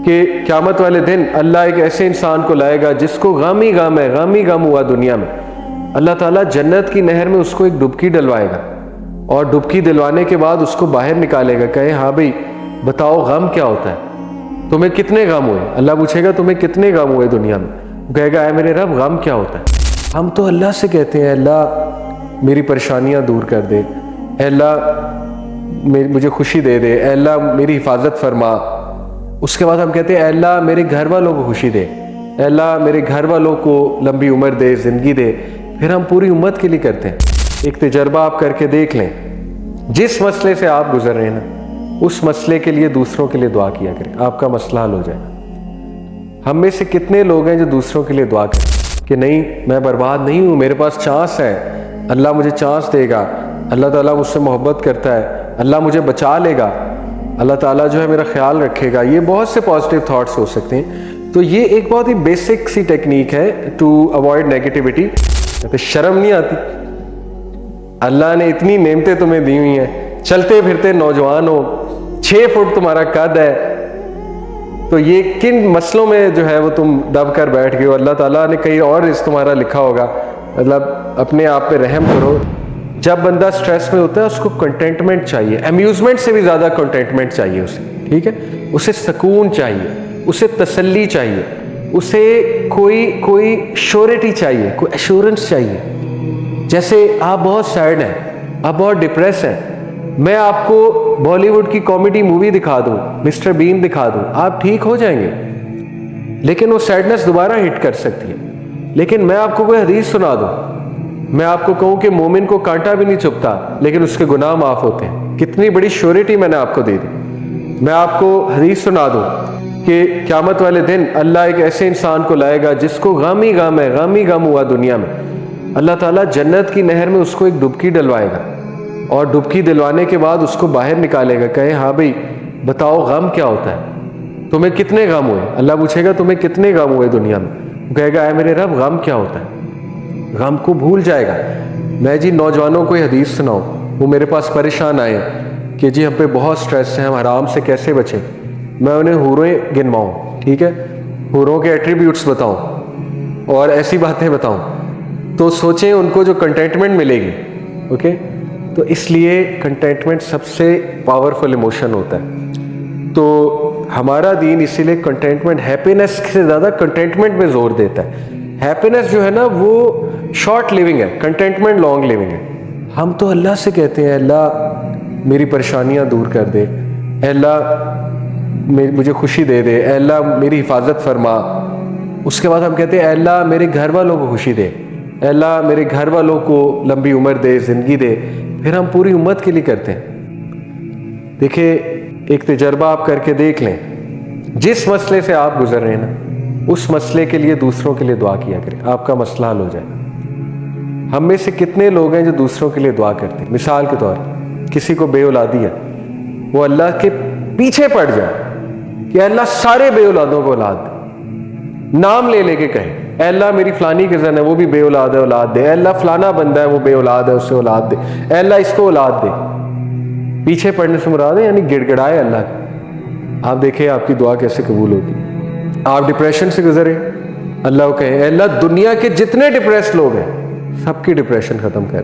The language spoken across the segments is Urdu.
کہ قیامت والے دن اللہ ایک ایسے انسان کو لائے گا جس کو غم ہی غم ہے، غم ہی غم ہوا دنیا میں. اللہ تعالیٰ جنت کی نہر میں اس کو ایک ڈبکی ڈلوائے گا، اور ڈبکی دلوانے کے بعد اس کو باہر نکالے گا. کہے ہاں بھائی بتاؤ غم کیا ہوتا ہے، تمہیں کتنے غم ہوئے. اللہ پوچھے گا تمہیں کتنے غم ہوئے دنیا میں. وہ کہے گا اے میرے رب غم کیا ہوتا ہے. ہم تو اللہ سے کہتے ہیں اللہ میری پریشانیاں دور کر دے، اے اللہ مجھے خوشی دے دے، اے اللہ میری حفاظت فرما. اس کے بعد ہم کہتے ہیں اے اللہ میرے گھر والوں کو خوشی دے، اے اللہ میرے گھر والوں کو لمبی عمر دے، زندگی دے. پھر ہم پوری امت کے لیے کرتے ہیں. ایک تجربہ آپ کر کے دیکھ لیں، جس مسئلے سے آپ گزر رہے ہیں نا، اس مسئلے کے لیے دوسروں کے لیے دعا کیا کریں، آپ کا مسئلہ حل ہو جائے گا. ہم میں سے کتنے لوگ ہیں جو دوسروں کے لیے دعا کریں کہ نہیں میں برباد نہیں ہوں، میرے پاس چانس ہے، اللہ مجھے چانس دے گا، اللہ تعالیٰ مجھ سے محبت کرتا ہے، اللہ مجھے بچا لے گا، اللہ تعالیٰ جو ہے میرا خیال رکھے گا. یہ بہت سے پازیٹیو تھاٹس ہو سکتے ہیں. تو یہ ایک بہت ہی بیسک سی ٹیکنیک ہے ٹو اوائڈ نیگیٹیوٹی. شرم نہیں آتی؟ اللہ نے اتنی نعمتیں تمہیں دی ہوئی ہیں، چلتے پھرتے نوجوان ہو، 6 فٹ تمہارا قد ہے، تو یہ کن مسئلوں میں جو ہے وہ تم دب کر بیٹھ گئے ہو. اللہ تعالیٰ نے کہیں اور رزق تمہارا لکھا ہوگا. مطلب اپنے آپ پہ رحم کرو. جب بندہ سٹریس میں ہوتا ہے اس کو کنٹینٹمنٹ چاہیے، امیوزمنٹ سے بھی زیادہ کنٹینٹمنٹ چاہیے اسے. ٹھیک ہے، اسے سکون چاہیے، اسے تسلی چاہیے، اسے کوئی شیورٹی چاہیے، کوئی ایشورنس چاہیے. جیسے آپ بہت سیڈ ہیں، آپ بہت ڈپریس ہیں، میں آپ کو بالی ووڈ کی کامیڈی مووی دکھا دوں، مسٹر بین دکھا دوں، آپ ٹھیک ہو جائیں گے. لیکن وہ سیڈنس دوبارہ ہٹ کر سکتی ہے. لیکن میں آپ کو کوئی حدیث سنا دوں، میں آپ کو کہوں کہ مومن کو کانٹا بھی نہیں چبھتا لیکن اس کے گناہ معاف ہوتے ہیں، کتنی بڑی شیورٹی میں نے آپ کو دے دی. میں آپ کو حدیث سنا دوں کہ قیامت والے دن اللہ ایک ایسے انسان کو لائے گا جس کو غم ہی غم ہے، غم ہی غم ہوا دنیا میں. اللہ تعالیٰ جنت کی نہر میں اس کو ایک ڈبکی ڈلوائے گا، اور ڈبکی دلوانے کے بعد اس کو باہر نکالے گا. کہے ہاں بھائی بتاؤ غم کیا ہوتا ہے، تمہیں کتنے غم ہوئے. اللہ پوچھے گا تمہیں کتنے غم ہوئے دنیا میں. وہ کہے گا اے میرے رب غم کیا ہوتا ہے. غم کو بھول جائے گا. میں جی نوجوانوں کو حدیث سناؤں، وہ میرے پاس پریشان آئے کہ جی ہم پہ بہت سٹریس ہے، ہم حرام سے کیسے بچیں. میں انہیں حوریں گنواؤں، ٹھیک ہے، حوروں کے ایٹریبیوٹس بتاؤں اور ایسی باتیں بتاؤں، تو سوچیں ان کو جو کنٹینٹمنٹ ملے گی. اوکے، تو اس لیے کنٹینٹمنٹ سب سے پاورفل ایموشن ہوتا ہے. تو ہمارا دین اسی لیے کنٹینٹمنٹ، ہیپینس سے زیادہ کنٹینٹمنٹ پہ زور دیتا ہے. ہیپینس جو ہے نا وہ شارٹ لیونگ ہے، کنٹینٹمنٹ لانگ لیونگ ہے. ہم تو اللہ سے کہتے ہیں اللہ میری پریشانیاں دور کر دے، اے اللہ مجھے خوشی دے دے، اے اللہ میری حفاظت فرما. اس کے بعد ہم کہتے ہیں اے اللہ میرے گھر والوں کو خوشی دے، اے اللہ میرے گھر والوں کو لمبی عمر دے، زندگی دے. پھر ہم پوری امت کے لیے کرتے ہیں. دیکھیں ایک تجربہ آپ کر کے دیکھ لیں، جس مسئلے سے آپ گزر رہے ہیں نا، اس مسئلے کے لیے دوسروں کے لیے دعا کیا کریں، آپ کا مسئلہ حل ہو جائے گا. ہم میں سے کتنے لوگ ہیں جو دوسروں کے لیے دعا کرتے ہیں. مثال کے طور پر کسی کو بے اولادی ہے، وہ اللہ کے پیچھے پڑ جائے کہ اللہ سارے بے اولادوں کو اولاد دے، نام لے لے کے کہے اے اللہ میری فلانی کزن ہے وہ بھی بے اولاد ہے، اولاد دے. اے اللہ فلانا بندہ ہے وہ بے اولاد ہے، اسے اولاد دے. اے اللہ اس کو اولاد دے. پیچھے پڑنے سے مراد ہے یعنی گڑ گڑائے اللہ کا. آپ دیکھیں آپ کی دعا کیسے قبول ہوتی. آپ ڈپریشن سے گزرے، اللہ کو کہیں اے اللہ دنیا کے جتنے ڈپریس لوگ ہیں سب کی ڈپریشن ختم کر.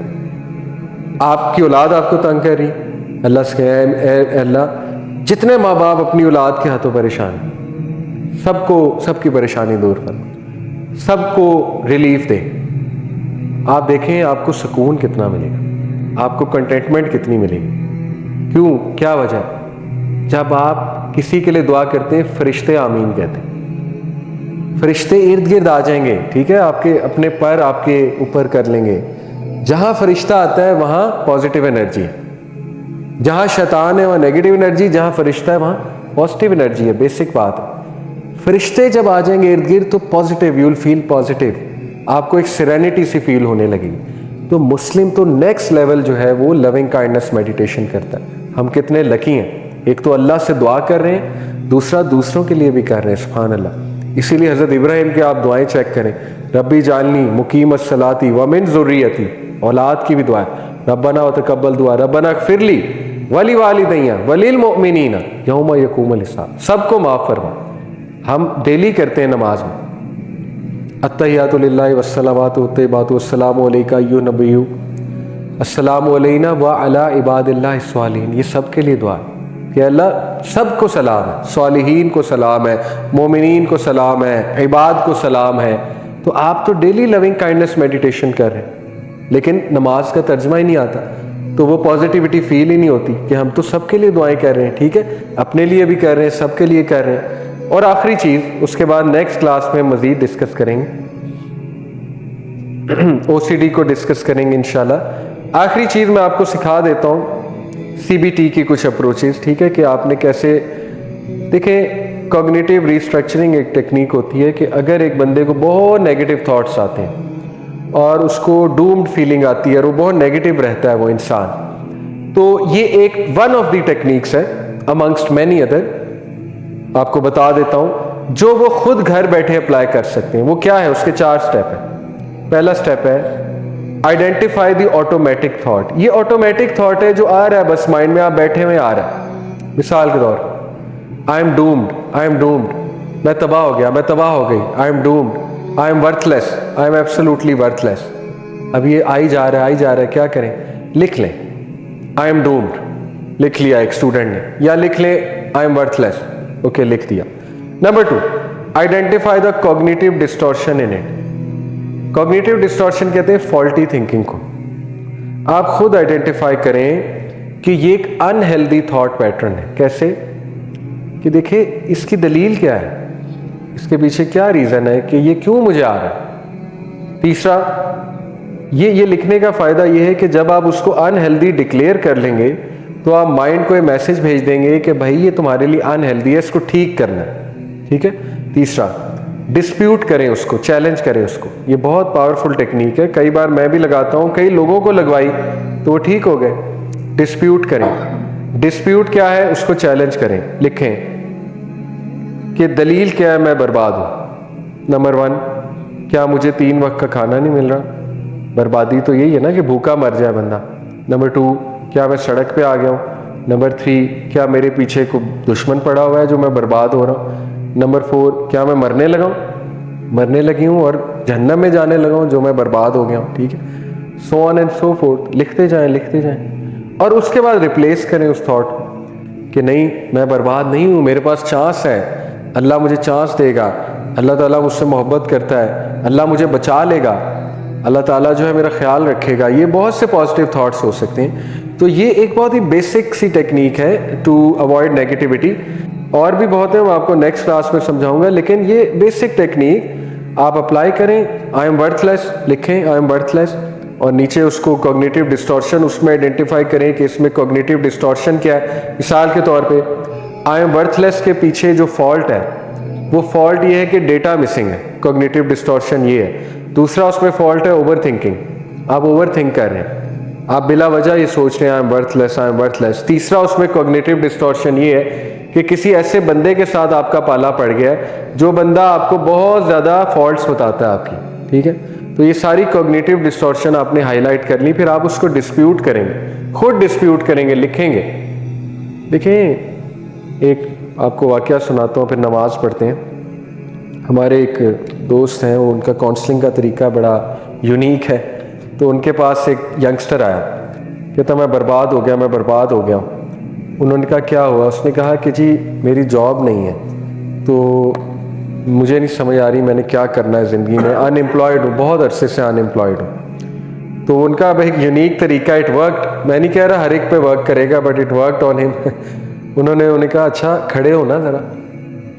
آپ کی اولاد آپ کو تنگ کر رہی، اللہ سے کہیں اے اللہ جتنے ماں باپ اپنی اولاد کے ہاتھوں پریشان ہیں سب کی پریشانی دور فرما، سب کو ریلیف دے. آپ دیکھیں آپ کو سکون کتنا ملے گا، آپ کو کنٹینٹمنٹ کتنی ملے گی. کیوں؟ کیا وجہ؟ جب آپ کسی کے لیے دعا کرتے ہیں فرشتے آمین کہتے ہیں، فرشتے ارد گرد آ جائیں گے. ٹھیک ہے، آپ کے اپنے پر آپ کے اوپر کر لیں گے. جہاں فرشتہ آتا ہے وہاں پازیٹیو انرجی ہے، جہاں شیطان ہے وہاں نیگیٹو انرجی، جہاں فرشتہ ہے وہاں پازیٹیو انرجی ہے. بیسک بات ہے. فرشتے جب آ جائیں گے ارد گرد تو positive, you will feel positive, آپ کو ایک سیرینٹی سی فیل ہونے لگے گی. تو مسلم تو نیکسٹ لیول جو ہے وہ لونگ کائنڈنس میڈیٹیشن کرتا ہے. ہم کتنے لکی ہیں، ایک تو اللہ سے دعا کر رہے ہیں، دوسرا دوسروں کے لیے بھی کر رہے ہیں. سبحان اللہ. اسی لیے حضرت ابراہیم کی آپ دعائیں چیک کریں، ربی جعلنی مقیم الصلاۃ ومن ذریتی، اولاد کی بھی دعا ہے، ربنا وتقبل دعا، ربنا اغفر لی ولی والدیّ وللمؤمنین یوم یقوم الحساب، سب کو معاف فرما. ہم ڈیلی کرتے ہیں نماز میں التحیات للہ والصلوات والطیبات والسلام علیکہ ایھا نبی السلام علینا وعلی عباد اللہ الصالحین، یہ سب کے لیے دعا ہے کہ اللہ سب کو سلام ہے، صالحین کو سلام ہے، مومنین کو سلام ہے، عباد کو سلام ہے. تو آپ تو ڈیلی لونگ کائنڈنس میڈیٹیشن کر رہے ہیں، لیکن نماز کا ترجمہ ہی نہیں آتا، تو وہ پازیٹیوٹی فیل ہی نہیں ہوتی کہ ہم تو سب کے لیے دعائیں کر رہے ہیں. ٹھیک ہے، اپنے لیے بھی کر رہے ہیں، سب کے لیے کر رہے ہیں. اور آخری چیز، اس کے بعد نیکسٹ کلاس میں مزید ڈسکس کریں گے، او سی ڈی کو ڈسکس کریں گے انشاءاللہ. آخری چیز میں آپ کو سکھا دیتا ہوں سی بی ٹی کی کچھ اپروچز. ٹھیک ہے، کہ آپ نے کیسے، دیکھیں کوگنیٹیو ریسٹرکچرنگ ایک ٹیکنیک ہوتی ہے کہ اگر ایک بندے کو بہت نیگیٹو تھاٹس آتے ہیں اور اس کو ڈومڈ فیلنگ آتی ہے اور وہ بہت نیگیٹو رہتا ہے وہ انسان، تو یہ ایک ون آف دی ٹیکنیکس ہے امنگسٹ مینی ادر. آپ کو بتا دیتا ہوں جو وہ خود گھر بیٹھے اپلائی کر سکتے ہیں. وہ کیا ہے؟ اس کے 4 سٹیپ ہیں. پہلا سٹیپ ہے آئیڈینٹیفائی دی آٹومیٹک تھاٹ. یہ آٹومیٹک تھاٹ ہے جو آ رہا ہے بس مائنڈ میں، آپ بیٹھے ہوئے آ رہا ہے. مثال کے طور I am doomed, I am doomed, میں تباہ ہو گیا، میں تباہ ہو گئی، I am doomed, I am worthless, I am absolutely worthless. اب یہ آئی جا رہا ہے، آئی جا رہا ہے، کیا کریں؟ لکھ لیں آئی ایم ڈومڈ، لکھ لیا ایک اسٹوڈنٹ نے، یا لکھ لیں آئی ایم ورتھ لیس. اوکے، لکھ دیا. Number 2، identify the cognitive distortion in it. Cognitive distortion کہتے ہیں فالٹی تھنکنگ کو. آپ خود آئیڈینٹیفائی کریں کہ یہ ایک انہیلدی تھاٹ پیٹرن ہے. کیسے؟ کہ دیکھیں اس کی دلیل کیا ہے، اس کے پیچھے کیا ریزن ہے کہ یہ کیوں مجھے آ رہا ہے. تیسرا، یہ لکھنے کا فائدہ یہ ہے کہ جب آپ اس کو انہیلدی ڈکلیئر کر لیں گے تو آپ مائنڈ کو یہ میسج بھیج دیں گے کہ بھائی یہ تمہارے لیے انہیلدی ہے، اس کو ٹھیک کرنا ہے. ٹھیک ہے. تیسرا، ڈسپیوٹ کریں اس کو، چیلنج کریں اس کو. یہ بہت پاورفل ٹیکنیک ہے، کئی بار میں بھی لگاتا ہوں، کئی لوگوں کو لگوائی تو وہ ٹھیک ہو گئے. ڈسپیوٹ کریں. ڈسپیوٹ کیا ہے؟ اس کو چیلنج کریں. لکھیں کہ دلیل کیا ہے میں برباد ہوں. نمبر 1، کیا مجھے 3 وقت کا کھانا نہیں مل رہا؟ بربادی تو یہی ہے نا کہ بھوکا مر جائے بندہ. نمبر 2، کیا میں سڑک پہ آ گیا ہوں؟ نمبر 3، کیا میرے پیچھے کوئی دشمن پڑا ہوا ہے جو میں برباد ہو رہا ہوں؟ نمبر 4، کیا میں مرنے لگا ہوں، مرنے لگی ہوں اور جہنم میں جانے لگا ہوں جو میں برباد ہو گیا ہوں. ٹھیک ہے، سو آن اینڈ سو فورتھ. لکھتے جائیں لکھتے جائیں، اور اس کے بعد ریپلیس کریں اس تھاٹ کہ نہیں میں برباد نہیں ہوں، میرے پاس چانس ہے، اللہ مجھے چانس دے گا، اللہ تعالیٰ مجھ سے محبت کرتا ہے، اللہ مجھے بچا لے گا، اللہ تعالیٰ جو ہے میرا خیال رکھے گا. یہ بہت سے پازیٹیو تھاٹس ہو سکتے ہیں. تو یہ ایک بہت ہی بیسک سی ٹیکنیک ہے ٹو اوائڈ نیگیٹیوٹی. اور بھی بہت ہے، میں آپ کو نیکسٹ کلاس میں سمجھاؤں گا، لیکن یہ بیسک ٹیکنیک آپ اپلائی کریں. آئی ایم ورتھ لیس لکھیں، آئی ایم ورتھ لیس، اور نیچے اس کو کوگنیٹیو ڈسٹورشن اس میں آئیڈینٹیفائی کریں کہ اس میں کوگنیٹیو ڈسٹورشن کیا ہے. مثال کے طور پہ آئی ایم ورتھ لیس کے پیچھے جو فالٹ ہے وہ فالٹ یہ ہے کہ ڈیٹا مسنگ ہے. کوگنیٹیو ڈسٹورشن یہ ہے. دوسرا اس میں فالٹ ہے اوور تھنکنگ، آپ اوور تھنک کر رہے ہیں، آپ بلا وجہ یہ سوچ رہے ہیں I am worthless, I am worthless. تیسرا اس میں کوگنیٹیو ڈسٹورشن یہ ہے کہ کسی ایسے بندے کے ساتھ آپ کا پالا پڑ گیا ہے جو بندہ آپ کو بہت زیادہ فالٹس بتاتا ہے آپ کی. ٹھیک ہے، تو یہ ساری کوگنیٹیو ڈسٹورشن آپ نے ہائی لائٹ کر لی. پھر آپ اس کو ڈسپیوٹ کریں گے، خود ڈسپیوٹ کریں گے، لکھیں گے. دیکھیں ایک آپ کو واقعہ سناتا ہوں، پھر نماز پڑھتے ہیں. ہمارے ایک دوست ہیں، وہ ان کا کاؤنسلنگ کا طریقہ بڑا یونیک ہے. تو ان کے پاس ایک ینگسٹر آیا، کہتا میں برباد ہو گیا، میں برباد ہو گیا ہوں. انہوں نے کہا کیا ہوا؟ اس نے کہا کہ جی میری جاب نہیں ہے، تو مجھے نہیں سمجھ آ رہی میں نے کیا کرنا ہے زندگی میں، ان امپلائڈ ہوں، بہت عرصے سے ان امپلائڈ ہوں. تو ان کا ایک یونیک طریقہ، اٹ ورکڈ. میں نہیں کہہ رہا ہر ایک پہ ورک کرے گا، بٹ اٹ ورکڈ آن ہم. انہوں نے کہا اچھا کھڑے ہو نا ذرا.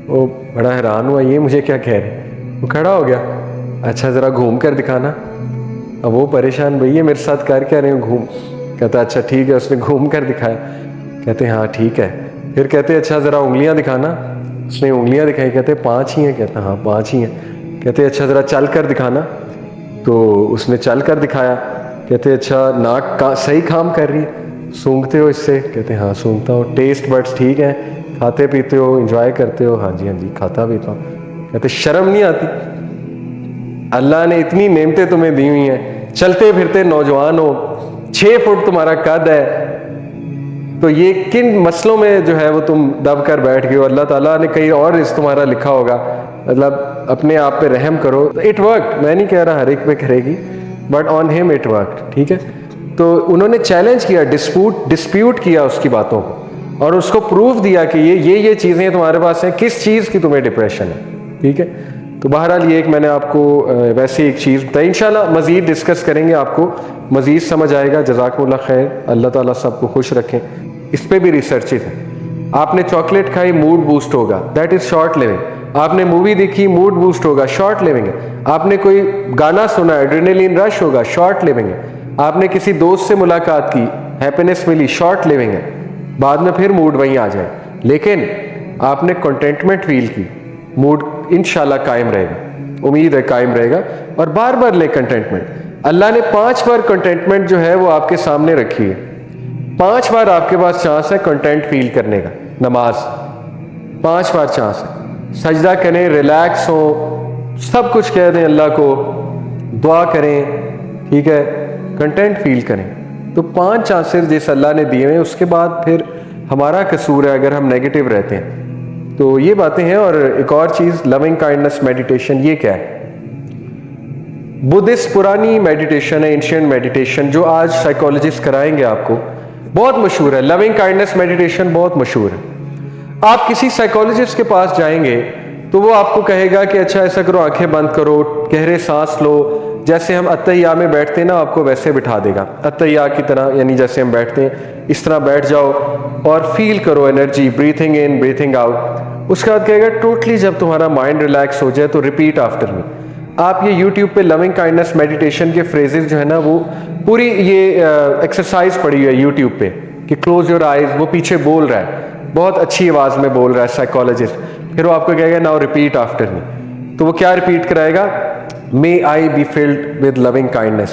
وہ بڑا حیران ہوا، یہ مجھے کیا کہہ رہے؟ وہ کھڑا ہو گیا. اچھا ذرا گھوم کر دکھانا. اب وہ پریشان، بھئی میرے ساتھ کر کیا رہے ہو؟ گھوم. کہتا اچھا ٹھیک ہے. اس نے گھوم کر دکھایا. کہتے ہاں ٹھیک ہے. پھر کہتے اچھا ذرا انگلیاں دکھانا. اس نے انگلیاں دکھائی. کہتے 5 ہی ہیں. کہتا ہاں 5 ہی ہیں. کہتے اچھا ذرا چل کر دکھانا. تو اس نے چل کر دکھایا. کہتے اچھا ناک صحیح کام کر رہی ہے، سونگھتے ہو اس سے؟ کہتے ہاں سونگھتا ہوں. ٹیسٹ بڈس ٹھیک ہیں، کھاتے پیتے ہو، انجوائے کرتے ہو؟ ہاں جی کھاتا پیتا ہوں. کہتے شرم نہیں آتی؟ اللہ نے اتنی نعمتیں تمہیں دی ہوئی ہیں، چلتے پھرتے نوجوان ہو، 6 فٹ تمہارا قد ہے، تو یہ کن مسئلوں میں جو ہے وہ تم دب کر بیٹھ گئے ہو؟ اللہ تعالیٰ نے کہیں اور اس تمہارا لکھا ہوگا. مطلب اپنے آپ پہ رحم کرو. اٹ ورک، میں نہیں کہہ رہا ہر ایک پہ کرے گی، بٹ آن ہم اٹ ورک. ٹھیک ہے، تو انہوں نے چیلنج کیا، ڈسپیوٹ کیا اس کی باتوں کو، اور اس کو پروف دیا کہ یہ چیزیں تمہارے پاس ہیں، کس چیز کی تمہیں ڈپریشن ہے. ٹھیک ہے، تو بہرحال یہ ایک میں نے آپ کو ویسے ایک چیز بتائی. انشاءاللہ مزید ڈسکس کریں گے، آپ کو مزید سمجھ آئے گا. جزاکم اللہ خیر، اللہ تعالیٰ سب کو خوش رکھیں. اس پہ بھی ریسرچز ہیں. آپ نے چاکلیٹ کھائی، موڈ بوسٹ ہوگا، دیٹ از شارٹ لیونگ. آپ نے مووی دیکھی، موڈ بوسٹ ہوگا، شارٹ لیونگ ہے. آپ نے کوئی گانا سنا، ایڈرینلین رش ہوگا، شارٹ لیونگ ہے. آپ نے کسی دوست سے ملاقات کی، ہیپینس ملی، شارٹ لیونگ ہے. بعد میں پھر موڈ وہیں آ جائے. لیکن آپ نے کنٹینٹمنٹ فیل کی، موڈ انشاءاللہ قائم رہے گا، امید ہے قائم رہے گا. اور بار بار لے کنٹینٹمنٹ. اللہ نے 5 بار کنٹینٹمنٹ جو ہے وہ آپ کے سامنے رکھی ہے. 5 بار آپ کے پاس چانس ہے کنٹینٹ فیل کرنے کا. نماز 5 بار چانس ہے. سجدہ کریں، ریلیکس ہوں، سب کچھ کہہ دیں اللہ کو، دعا کریں، ٹھیک ہے، کنٹینٹ فیل کریں. تو 5 چانسز جس اللہ نے دیے ہیں، اس کے بعد پھر ہمارا قصور ہے اگر ہم نیگیٹو رہتے ہیں. تو یہ باتیں ہیں. اور ایک اور چیز، لونگ کائنڈنس میڈیٹیشن. یہ کیا ہے؟ بدھسٹ پرانی میڈیٹیشن ہے، اینشینٹ میڈیٹیشن، جو آج سائیکالوجسٹ کرائیں گے آپ کو. بہت مشہور ہے لونگ کائنڈنس میڈیٹیشن، بہت مشہور ہے. آپ کسی سائیکالوجسٹ کے پاس جائیں گے تو وہ آپ کو کہے گا کہ اچھا ایسا کرو، آنکھیں بند کرو، گہرے سانس لو. جیسے ہم اتحیہ میں بیٹھتے ہیں نا، آپ کو ویسے بٹھا دے گا اتحیہ کی طرح، یعنی جیسے ہم بیٹھتے ہیں اس طرح بیٹھ جاؤ اور فیل کرو انرجی، بریتھنگ ان، بریتھنگ آؤٹ. اس کے بعد کہے گا ٹوٹلی جب تمہارا مائنڈ ریلیکس ہو جائے تو ریپیٹ آفٹر می. آپ یہ یوٹیوب پہ لونگ کائنڈنس میڈیٹیشن کے فریزز جو ہے نا، وہ پوری یہ ایکسرسائز پڑی ہے یوٹیوب پہ کہ کلوز یور آئیز. وہ پیچھے بول رہا ہے، بہت اچھی آواز میں بول رہا ہے سائیکالوجسٹ. پھر وہ آپ کو کہے گا ناؤ ریپیٹ آفٹر می. تو وہ کیا ریپیٹ کرائے گا؟ May I be filled with loving kindness.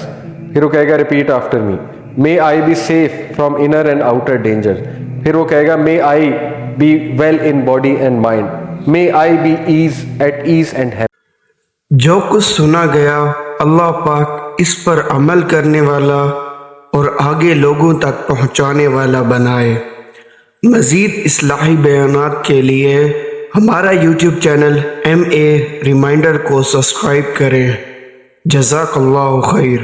پھر وہ کہے گا repeat after me, may I be safe from inner and outer danger. پھر وہ کہے گا may I be well in body and mind, may I be ease at ease and happy. جو کچھ سنا گیا اللہ پاک اس پر عمل کرنے والا اور آگے لوگوں تک پہنچانے والا بنائے. مزید اصلاحی بیانات کے لیے ہمارا یوٹیوب چینل MA ریمائنڈر کو سبسکرائب کریں. جزاک اللہ خیر.